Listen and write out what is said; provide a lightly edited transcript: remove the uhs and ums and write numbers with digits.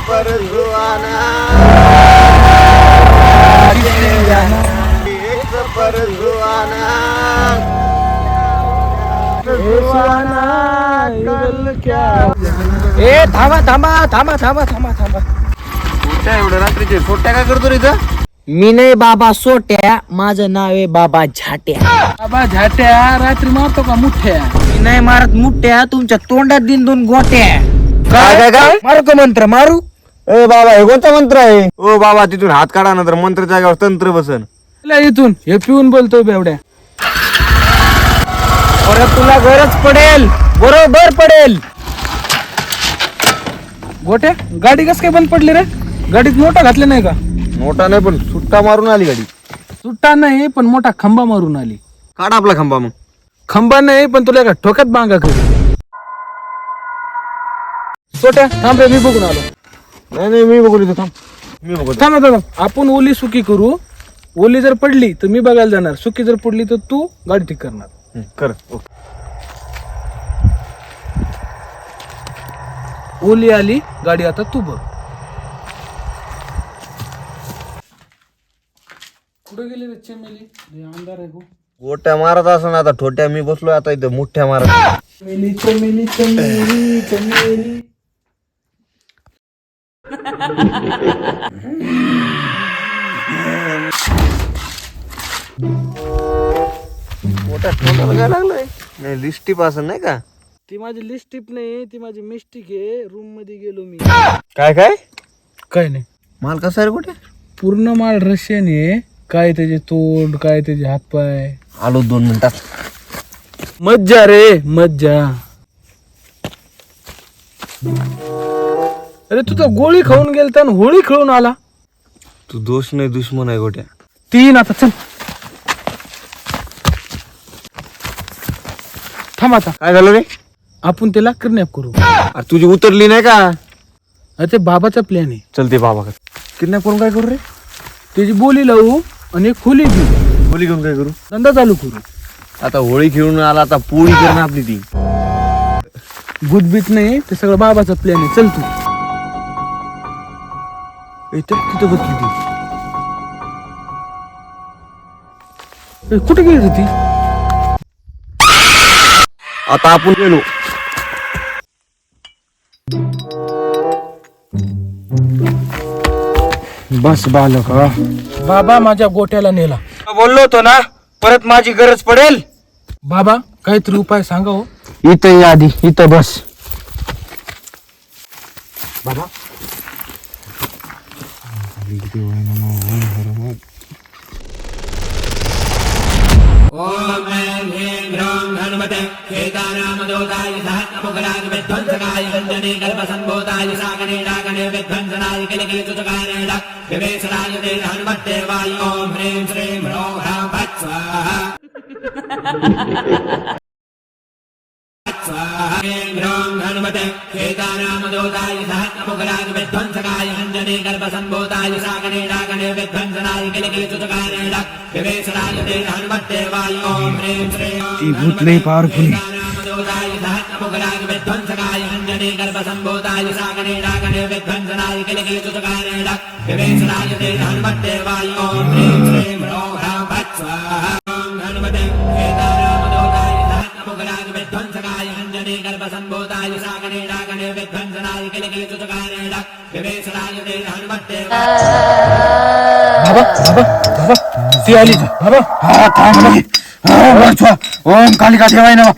परजुआना ए थांबा थांबा थांबा थांबा थांबा थांबा. कुठं एवढं रात्रीचे सोट्या काय करतो रे इथं? मी नाही बाबा सोट्या, माझं नाव आहे बाबा झाट्या. बाबा झाट्या रात्री मारतो का मुठ्या? मी नाही मारत मुठ्या, तुमच्या तोंडात दिन दोन गोट्या. काय काय मारू का मंत्र मारू? ए बाबा हे कोणता मंत्र आहे? ओ बाबा तिथून हात काढा नंतर मंत्र जागेवर तंत्र बसन. इथून हे पिऊन बोलतोय बेवड्या. परत तुला गरज पडेल, बरोबर पडेल. गोट्या गाडी कस काय बंद पडली रे? गाडीत मोठा घातले नाही का? मोठा नाही पण सुट्टा मारून आली गाडी. सुट्टा नाही पण मोठा खंबा मारून आली. काढा आपला खंबा मग. खंबा नाही पण तुला एका ठोक्यात बांगा करू. छोट्या थांब रे, मी बघून आलो. नाही मी बघू इथं थांब. मी बघू थांब थांब. आपण ओली सुकी करू. ओली जर पडली तर मी बघायला जाणार, सुकी जर पडली तर तू गाडी ठीक करणार. कर. ओके. ओली आली गाडी, आता तू बघ. कुठे गेली रे चमेली? अंधार आहे गो. गोट्या मारत असं ना आता ठोट्या मी बसलोय आता इथं मुठ्या मारत. चमेली चमेली चमेली चमेली. मोठ्या ठोट्याला काय लागलंय? नाही लिस्टिप असं नाही का? ती माझी लिस्टिप नाही, ती माझी मिस्टिक आहे. रूम मध्ये गेलो मी. काय काय काय नाही, माल कसा रे गोट्या? पूर्ण माल रशियन आहे. काय त्याचे तोंड, काय त्याचे हातपाय. आलो 2 मिनिटात. मज्जा रे मज्जा. अरे तू तर गोळी खाऊन गेलता आणि होळी खेळून आला. तू दोष नाही दुश्मन आहे गोट्या. 3 आता चल. थांब आता. काय झालं रे? आपण त्याला किडनॅप करू. अरे तुझी उतरली नाही का? अरे ते बाबाचा प्लॅन आहे. चलते बाबा किडनॅप करून काय करू रे? त्याची बोली लावू आणि खोली घेऊ. खोली घेऊन काय करू? धंदा चालू करू. आता होळी खेळून आला, आता पोळी करणं आपली ती. भूतबीत नाही, ते सगळं बाबाचा प्लॅन आहे. चल तू. तिथं बसली ती. कुठे गेली रे ती? आता आपण गेलो. बस बालक. बाबा माझ्या गोट्याला नेला. बोललो होतो ना, परत माझी गरज पडेल. बाबा काहीतरी उपाय सांगा हो. इथं या आधी, इथं बस. बाबा ती भूत लई पॉवरफुल. बाबा बाबा बाबा ती आली. बाबा ओम कालिका देवाय नमः.